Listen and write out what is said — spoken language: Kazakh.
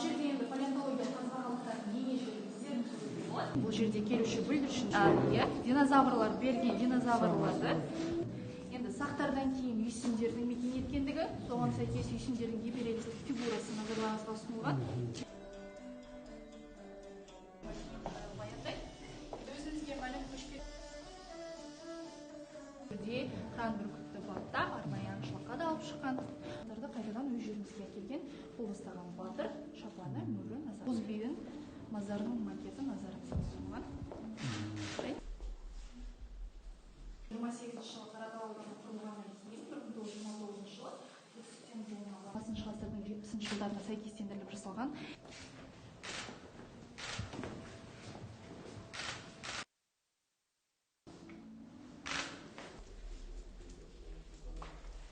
жерде енді палеонтология қазбалықтардың енежелерін зерттеуге болады. Бұл жерде келуші бүлдіршін динозаврлар берген динозаврларды енді сақтардан кейін үйсіндердің мекен еткендігі, соған сәйкес үйсіндердің гиперреалистік фигурасы назарларыңызға ұсынылған. Өзіңізге мәлім көшпелі қыран бүркітті баптап, арнайы аңшылыққа да алып шыққан. Қайтадан өз жерімізге әкелген, қол ұстаған батыр, шапаны, мөрі, боз бидің мазарының макеті назарымызға ұсынылған. 28 жылы Қаратау ауданы құрылғаннан кейін 1929 жылы Түркістен буынына 20 ғасырдың 70 жылдарына сәйкестендіріліп жасалған.